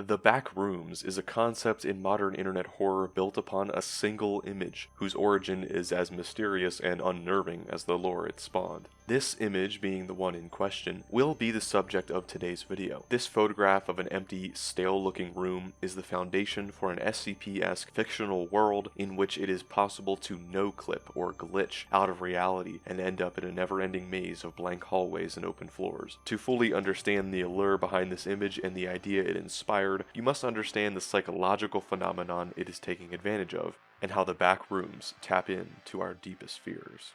The Backrooms is a concept in modern internet horror built upon a single image, whose origin is as mysterious and unnerving as the lore it spawned. This image, being the one in question, will be the subject of today's video. This photograph of an empty, stale-looking room is the foundation for an SCP-esque fictional world in which it is possible to no-clip or glitch out of reality and end up in a never-ending maze of blank hallways and open floors. To fully understand the allure behind this image and the idea it inspired, you must understand the psychological phenomenon it is taking advantage of, and how the Backrooms tap into our deepest fears.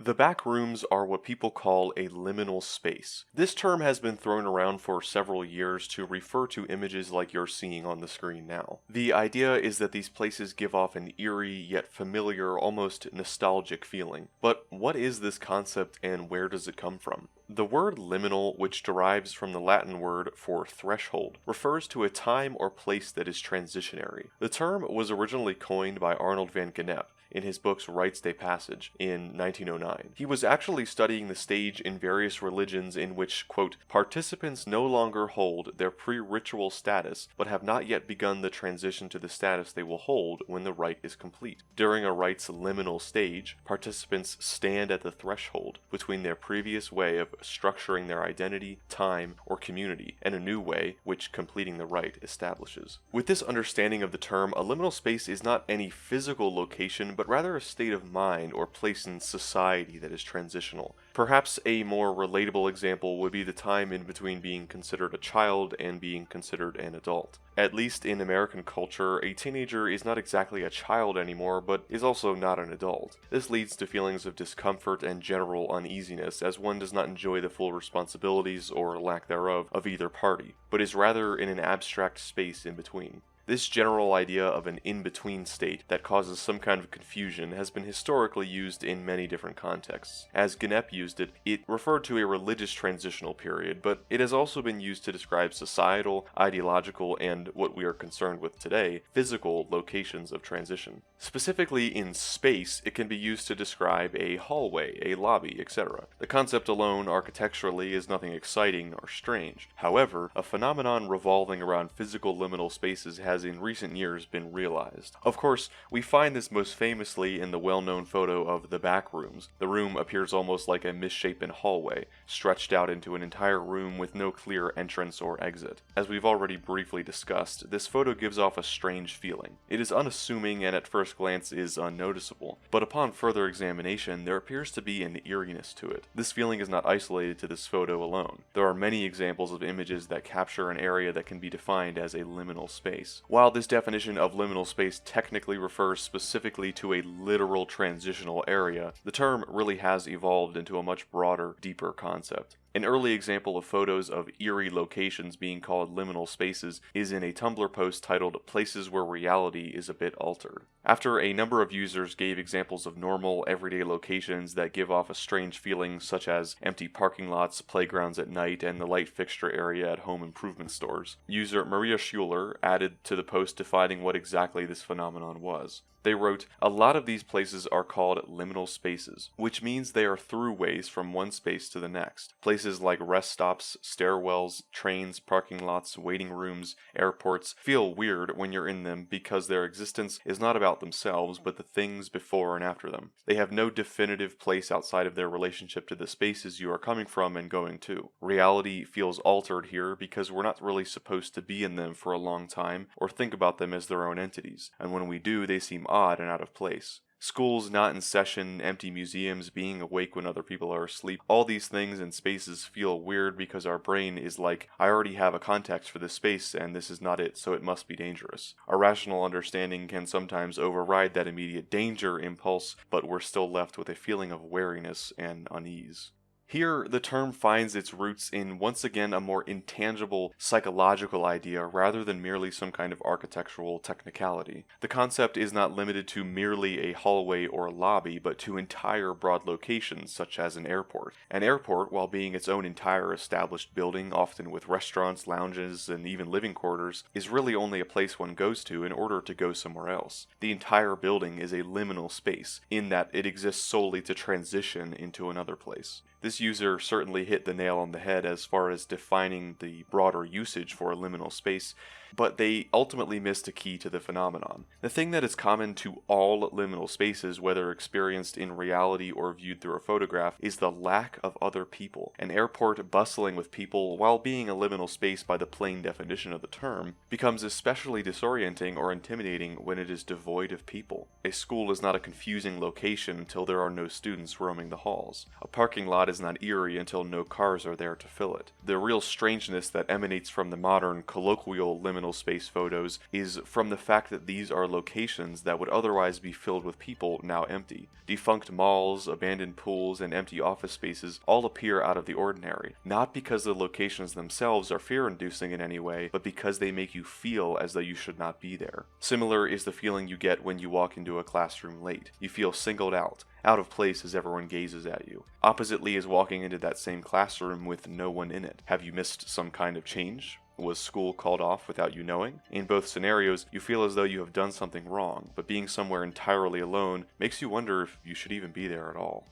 The Backrooms are what people call a liminal space. This term has been thrown around for several years to refer to images like you're seeing on the screen now. The idea is that these places give off an eerie yet familiar, almost nostalgic feeling. But what is this concept and where does it come from? The word liminal, which derives from the Latin word for threshold, refers to a time or place that is transitionary. The term was originally coined by Arnold van Gennep in his book's Rites de Passage in 1909. He was actually studying the stage in various religions in which, quote, participants no longer hold their pre-ritual status but have not yet begun the transition to the status they will hold when the rite is complete. During a rite's liminal stage, participants stand at the threshold between their previous way of structuring their identity, time, or community, and a new way which completing the rite establishes. With this understanding of the term, a liminal space is not any physical location, but rather a state of mind or place in society that is transitional. Perhaps a more relatable example would be the time in between being considered a child and being considered an adult. At least in American culture, a teenager is not exactly a child anymore, but is also not an adult. This leads to feelings of discomfort and general uneasiness, as one does not enjoy the full responsibilities, or lack thereof, of either party, but is rather in an abstract space in between. This general idea of an in-between state that causes some kind of confusion has been historically used in many different contexts. As Gennep used it, it referred to a religious transitional period, but it has also been used to describe societal, ideological, and, what we are concerned with today, physical locations of transition. Specifically in space, it can be used to describe a hallway, a lobby, etc. The concept alone, architecturally, is nothing exciting or strange. However, a phenomenon revolving around physical liminal spaces has in recent years been realized. Of course, we find this most famously in the well-known photo of the Backrooms. The room appears almost like a misshapen hallway, stretched out into an entire room with no clear entrance or exit. As we've already briefly discussed, this photo gives off a strange feeling. It is unassuming and at first glance is unnoticeable, but upon further examination, there appears to be an eeriness to it. This feeling is not isolated to this photo alone. There are many examples of images that capture an area that can be defined as a liminal space. While this definition of liminal space technically refers specifically to a literal transitional area, the term really has evolved into a much broader, deeper concept. An early example of photos of eerie locations being called liminal spaces is in a Tumblr post titled Places Where Reality is a Bit Altered. After a number of users gave examples of normal, everyday locations that give off a strange feeling, such as empty parking lots, playgrounds at night, and the light fixture area at home improvement stores, user Maria Schuler added to the post defining what exactly this phenomenon was. They wrote, "A lot of these places are called liminal spaces, which means they are throughways from one space to the next. Places like rest stops, stairwells, trains, parking lots, waiting rooms, airports feel weird when you're in them because their existence is not about themselves but the things before and after them. They have no definitive place outside of their relationship to the spaces you are coming from and going to. Reality feels altered here because we're not really supposed to be in them for a long time or think about them as their own entities, and when we do, they seem odd and out of place. Schools not in session, empty museums, being awake when other people are asleep, all these things and spaces feel weird because our brain is like, I already have a context for this space and this is not it, so it must be dangerous. Our rational understanding can sometimes override that immediate danger impulse, but we're still left with a feeling of wariness and unease." Here, the term finds its roots in once again a more intangible psychological idea rather than merely some kind of architectural technicality. The concept is not limited to merely a hallway or a lobby, but to entire broad locations such as an airport. An airport, while being its own entire established building, often with restaurants, lounges, and even living quarters, is really only a place one goes to in order to go somewhere else. The entire building is a liminal space, in that it exists solely to transition into another place. This user certainly hit the nail on the head as far as defining the broader usage for a liminal space, but they ultimately missed a key to the phenomenon. The thing that is common to all liminal spaces, whether experienced in reality or viewed through a photograph, is the lack of other people. An airport bustling with people, while being a liminal space by the plain definition of the term, becomes especially disorienting or intimidating when it is devoid of people. A school is not a confusing location until there are no students roaming the halls. A parking lot is not eerie until no cars are there to fill it. The real strangeness that emanates from the modern, colloquial liminal space photos is from the fact that these are locations that would otherwise be filled with people now empty. Defunct malls, abandoned pools, and empty office spaces all appear out of the ordinary, not because the locations themselves are fear-inducing in any way, but because they make you feel as though you should not be there. Similar is the feeling you get when you walk into a classroom late. You feel singled out of place as everyone gazes at you. Oppositely is walking into that same classroom with no one in it. Have you missed some kind of change? Was school called off without you knowing? In both scenarios, you feel as though you have done something wrong, but being somewhere entirely alone makes you wonder if you should even be there at all.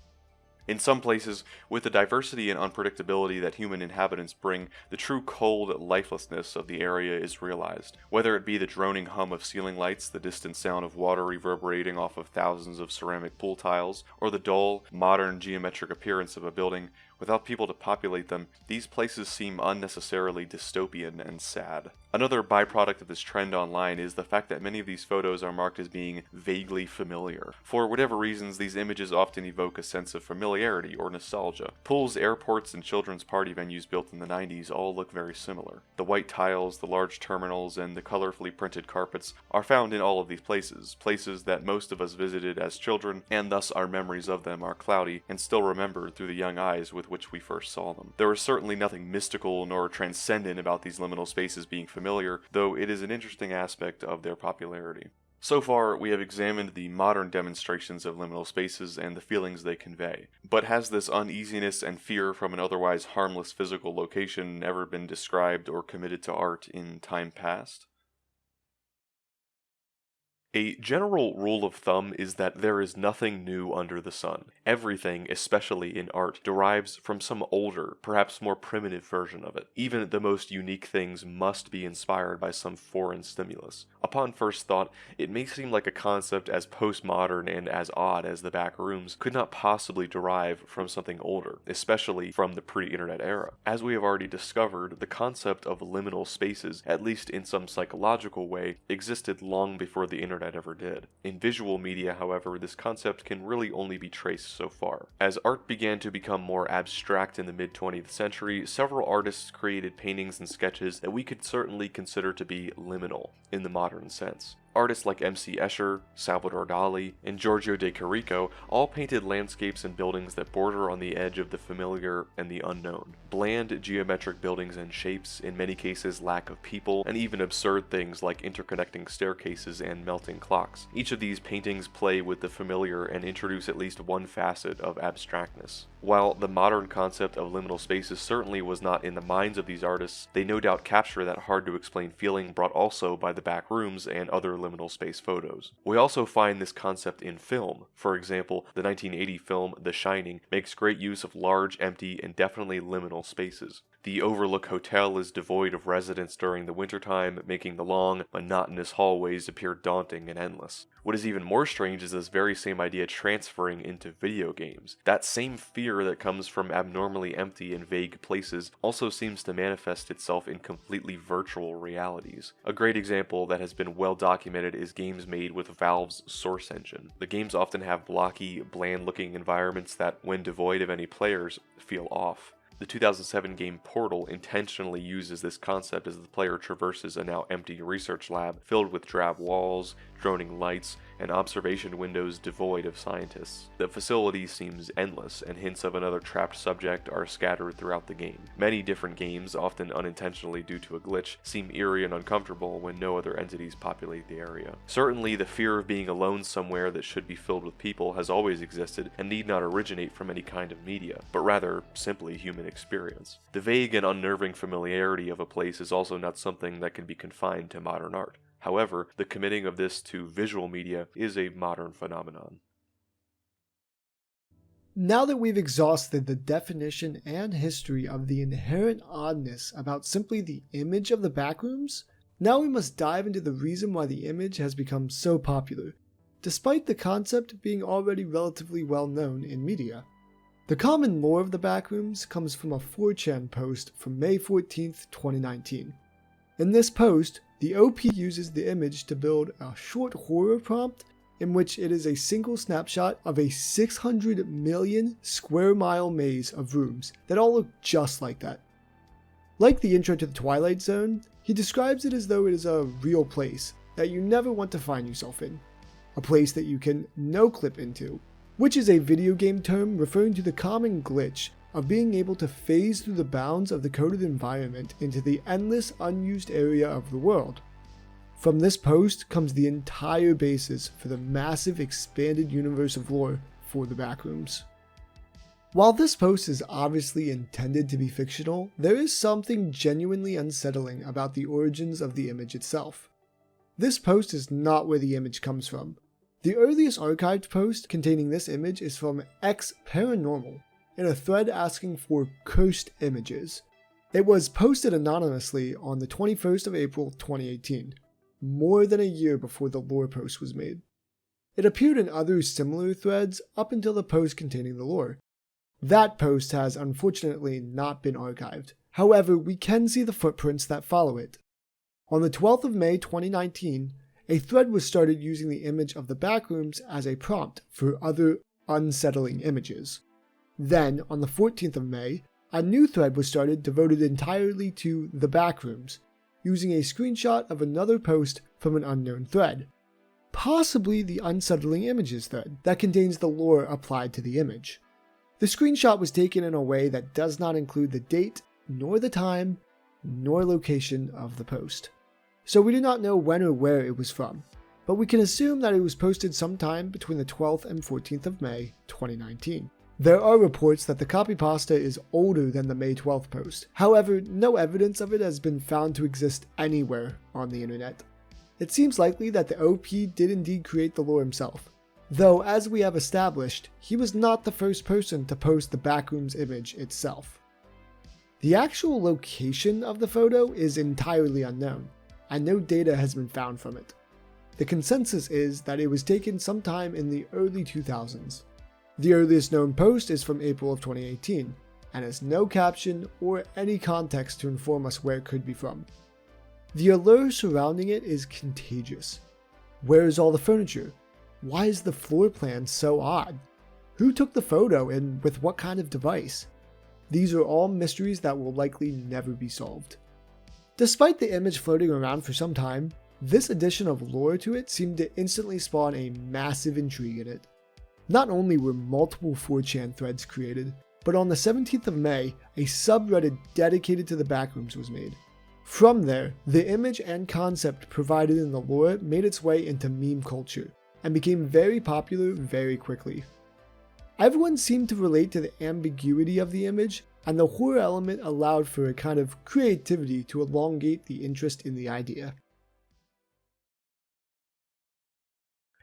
In some places, with the diversity and unpredictability that human inhabitants bring, the true cold lifelessness of the area is realized. Whether it be the droning hum of ceiling lights, the distant sound of water reverberating off of thousands of ceramic pool tiles, or the dull, modern geometric appearance of a building, without people to populate them, these places seem unnecessarily dystopian and sad. Another byproduct of this trend online is the fact that many of these photos are marked as being vaguely familiar. For whatever reasons, these images often evoke a sense of familiarity or nostalgia. Pools, airports, and children's party venues built in the 90s all look very similar. The white tiles, the large terminals, and the colorfully printed carpets are found in all of these places that most of us visited as children, and thus our memories of them are cloudy and still remembered through the young eyes with which we first saw them. There is certainly nothing mystical nor transcendent about these liminal spaces being familiar, though it is an interesting aspect of their popularity. So far, we have examined the modern demonstrations of liminal spaces and the feelings they convey. But has this uneasiness and fear from an otherwise harmless physical location ever been described or committed to art in time past? A general rule of thumb is that there is nothing new under the sun. Everything, especially in art, derives from some older, perhaps more primitive version of it. Even the most unique things must be inspired by some foreign stimulus. Upon first thought, it may seem like a concept as postmodern and as odd as the Backrooms could not possibly derive from something older, especially from the pre-internet era. As we have already discovered, the concept of liminal spaces, at least in some psychological way, existed long before the internet ever did. In visual media, however, this concept can really only be traced so far. As art began to become more abstract in the mid-20th century, several artists created paintings and sketches that we could certainly consider to be liminal in the modern sense. Artists like M.C. Escher, Salvador Dali, and Giorgio de Chirico all painted landscapes and buildings that border on the edge of the familiar and the unknown. Bland geometric buildings and shapes, in many cases lack of people, and even absurd things like interconnecting staircases and melting clocks. Each of these paintings play with the familiar and introduce at least one facet of abstractness. While the modern concept of liminal spaces certainly was not in the minds of these artists, they no doubt capture that hard-to-explain feeling brought also by the Backrooms and other liminal space photos. We also find this concept in film. For example, the 1980 film The Shining makes great use of large, empty, and definitely liminal spaces. The Overlook Hotel is devoid of residents during the wintertime, making the long, monotonous hallways appear daunting and endless. What is even more strange is this very same idea transferring into video games. That same fear that comes from abnormally empty and vague places also seems to manifest itself in completely virtual realities. A great example that has been well documented is games made with Valve's Source engine. The games often have blocky, bland-looking environments that, when devoid of any players, feel off. The 2007 game Portal intentionally uses this concept as the player traverses a now empty research lab filled with drab walls, droning lights, and observation windows devoid of scientists. The facility seems endless, and hints of another trapped subject are scattered throughout the game. Many different games, often unintentionally due to a glitch, seem eerie and uncomfortable when no other entities populate the area. Certainly, the fear of being alone somewhere that should be filled with people has always existed and need not originate from any kind of media, but rather simply human experience. The vague and unnerving familiarity of a place is also not something that can be confined to modern art. However, the committing of this to visual media is a modern phenomenon. Now that we've exhausted the definition and history of the inherent oddness about simply the image of the Backrooms, now we must dive into the reason why the image has become so popular, despite the concept being already relatively well known in media. The common lore of the Backrooms comes from a 4chan post from May 14th, 2019. In this post, the OP uses the image to build a short horror prompt in which it is a single snapshot of a 600 million square mile maze of rooms that all look just like that. Like the intro to the Twilight Zone, he describes it as though it is a real place that you never want to find yourself in. A place that you can no-clip into, which is a video game term referring to the common glitch of being able to phase through the bounds of the coded environment into the endless unused area of the world. From this post comes the entire basis for the massive expanded universe of lore for the Backrooms. While this post is obviously intended to be fictional, there is something genuinely unsettling about the origins of the image itself. This post is not where the image comes from. The earliest archived post containing this image is from X Paranormal, in a thread asking for cursed images. It was posted anonymously on the 21st of April 2018, more than a year before the lore post was made. It appeared in other similar threads up until the post containing the lore. That post has unfortunately not been archived. However, we can see the footprints that follow it. On the 12th of May 2019, a thread was started using the image of the Backrooms as a prompt for other unsettling images. Then, on the 14th of May, a new thread was started devoted entirely to the Backrooms, using a screenshot of another post from an unknown thread, possibly the unsettling images thread that contains the lore applied to the image. The screenshot was taken in a way that does not include the date, nor the time, nor location of the post. So we do not know when or where it was from, but we can assume that it was posted sometime between the 12th and 14th of May 2019. There are reports that the copypasta is older than the May 12th post. However, no evidence of it has been found to exist anywhere on the internet. It seems likely that the OP did indeed create the lore himself, though as we have established, he was not the first person to post the Backrooms image itself. The actual location of the photo is entirely unknown, and no data has been found from it. The consensus is that it was taken sometime in the early 2000s. The earliest known post is from April of 2018, and has no caption or any context to inform us where it could be from. The allure surrounding it is contagious. Where is all the furniture? Why is the floor plan so odd? Who took the photo and with what kind of device? These are all mysteries that will likely never be solved. Despite the image floating around for some time, this addition of lore to it seemed to instantly spawn a massive intrigue in it. Not only were multiple 4chan threads created, but on the 17th of May, a subreddit dedicated to the Backrooms was made. From there, the image and concept provided in the lore made its way into meme culture, and became very popular very quickly. Everyone seemed to relate to the ambiguity of the image, and the horror element allowed for a kind of creativity to elongate the interest in the idea.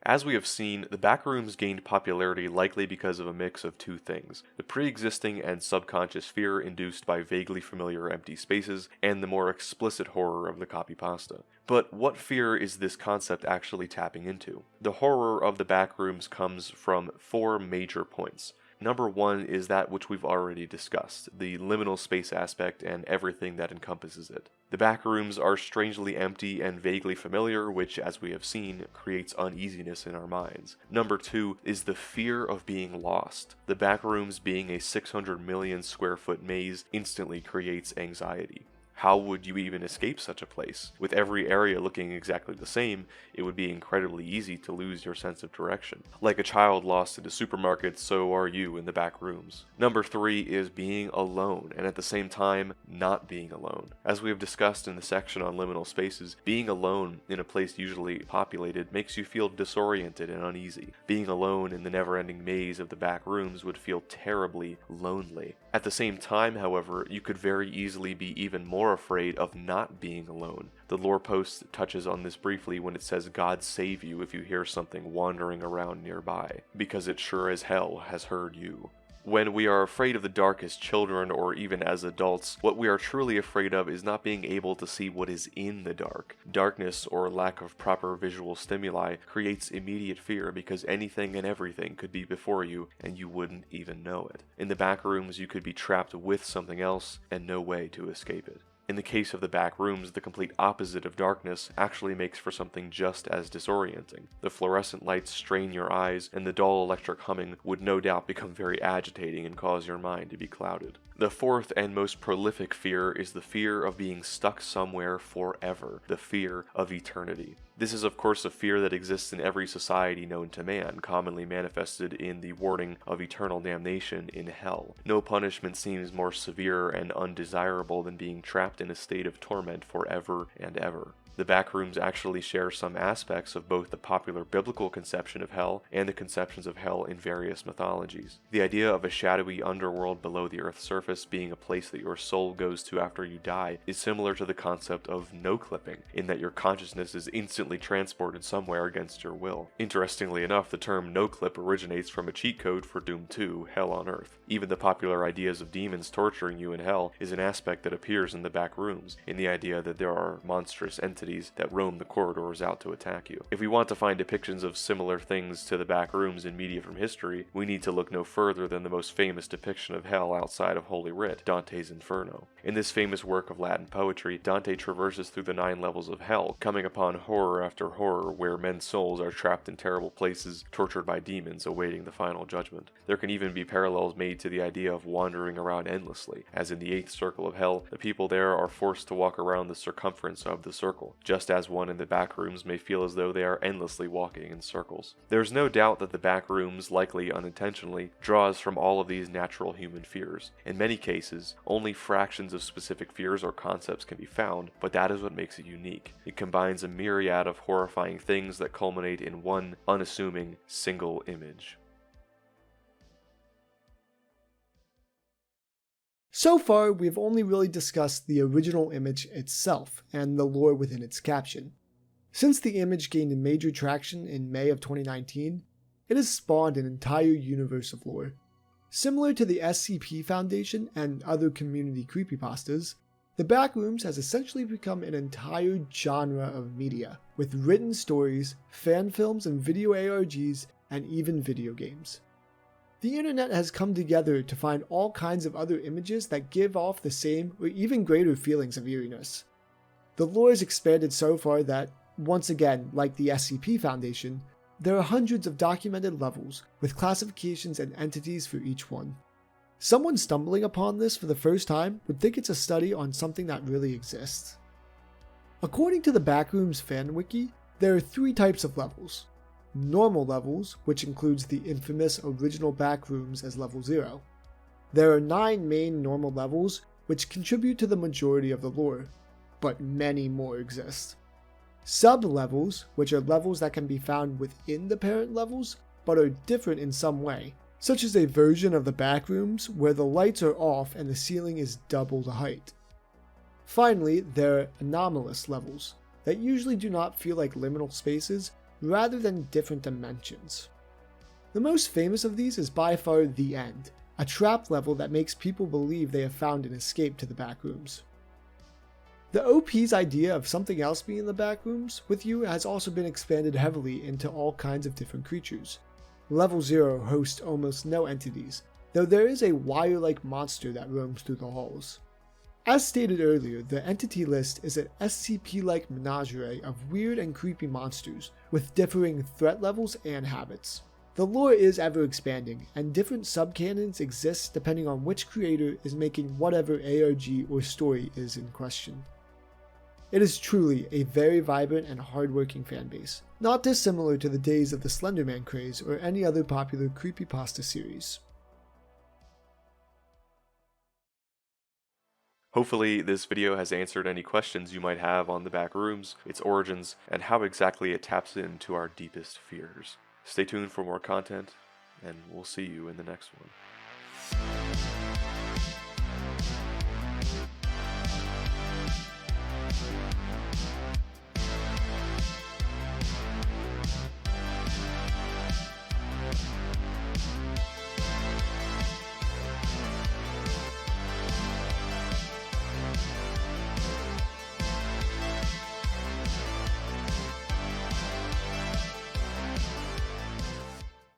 As we have seen, the Backrooms gained popularity likely because of a mix of two things: the pre-existing and subconscious fear induced by vaguely familiar empty spaces, and the more explicit horror of the copypasta. But what fear is this concept actually tapping into? The horror of the Backrooms comes from four major points. Number one is that which we've already discussed, the liminal space aspect and everything that encompasses it. The Backrooms are strangely empty and vaguely familiar, which, as we have seen, creates uneasiness in our minds. Number two is the fear of being lost. The Backrooms being a 600 million square foot maze instantly creates anxiety. How would you even escape such a place? With every area looking exactly the same, it would be incredibly easy to lose your sense of direction. Like a child lost in a supermarket, so are you in the back rooms. Number 3 is being alone, and at the same time, not being alone. As we have discussed in the section on liminal spaces, being alone in a place usually populated makes you feel disoriented and uneasy. Being alone in the never-ending maze of the back rooms would feel terribly lonely. At the same time, however, you could very easily be even more afraid of not being alone. The lore post touches on this briefly when it says God save you if you hear something wandering around nearby, because it sure as hell has heard you. When we are afraid of the dark as children or even as adults, what we are truly afraid of is not being able to see what is in the dark. Darkness or lack of proper visual stimuli creates immediate fear because anything and everything could be before you and you wouldn't even know it. In the back rooms, you could be trapped with something else and no way to escape it. In the case of the back rooms, the complete opposite of darkness actually makes for something just as disorienting. The fluorescent lights strain your eyes, and the dull electric humming would no doubt become very agitating and cause your mind to be clouded. The fourth and most prolific fear is the fear of being stuck somewhere forever, the fear of eternity. This is of course a fear that exists in every society known to man, commonly manifested in the warning of eternal damnation in hell. No punishment seems more severe and undesirable than being trapped in a state of torment forever and ever. The backrooms actually share some aspects of both the popular biblical conception of hell and the conceptions of hell in various mythologies. The idea of a shadowy underworld below the earth's surface being a place that your soul goes to after you die is similar to the concept of no-clipping, in that your consciousness is instantly transported somewhere against your will. Interestingly enough, the term no-clip originates from a cheat code for Doom 2, Hell on Earth. Even the popular ideas of demons torturing you in hell is an aspect that appears in the back rooms, in the idea that there are monstrous entities that roam the corridors out to attack you. If we want to find depictions of similar things to the back rooms in media from history, we need to look no further than the most famous depiction of hell outside of Holy Writ, Dante's Inferno. In this famous work of Latin poetry, Dante traverses through the 9 levels of hell, coming upon horror after horror where men's souls are trapped in terrible places, tortured by demons, awaiting the final judgment. There can even be parallels made to the idea of wandering around endlessly, as in the 8th circle of hell, the people there are forced to walk around the circumference of the circle, just as one in the back rooms may feel as though they are endlessly walking in circles. There's no doubt that the back rooms, likely unintentionally, draws from all of these natural human fears. In many cases, only fractions of specific fears or concepts can be found, but that is what makes it unique. It combines a myriad of horrifying things that culminate in one unassuming single image. So far, we've only really discussed the original image itself and the lore within its caption. Since the image gained major traction in May of 2019, it has spawned an entire universe of lore. Similar to the SCP Foundation and other community creepypastas, the Backrooms has essentially become an entire genre of media, with written stories, fan films and video ARGs, and even video games. The internet has come together to find all kinds of other images that give off the same or even greater feelings of eeriness. The lore has expanded so far that, once again, like the SCP Foundation, there are hundreds of documented levels with classifications and entities for each one. Someone stumbling upon this for the first time would think it's a study on something that really exists. According to the Backrooms fan wiki, there are 3 types of levels. Normal levels, which includes the infamous original Backrooms as level 0. There are 9 main normal levels, which contribute to the majority of the lore, but many more exist. Sub-levels, which are levels that can be found within the parent levels, but are different in some way, such as a version of the Backrooms where the lights are off and the ceiling is double the height. Finally, there are anomalous levels, that usually do not feel like liminal spaces, rather than different dimensions. The most famous of these is by far The End, a trap level that makes people believe they have found an escape to the Backrooms. The OP's idea of something else being in the Backrooms with you has also been expanded heavily into all kinds of different creatures. Level 0 hosts almost no entities, though there is a wire-like monster that roams through the halls. As stated earlier, the entity list is an SCP-like menagerie of weird and creepy monsters with differing threat levels and habits. The lore is ever expanding, and different subcanons exist depending on which creator is making whatever ARG or story is in question. It is truly a very vibrant and hardworking fanbase, not dissimilar to the days of the Slenderman craze or any other popular creepypasta series. Hopefully this video has answered any questions you might have on the Backrooms, its origins, and how exactly it taps into our deepest fears. Stay tuned for more content, and we'll see you in the next one.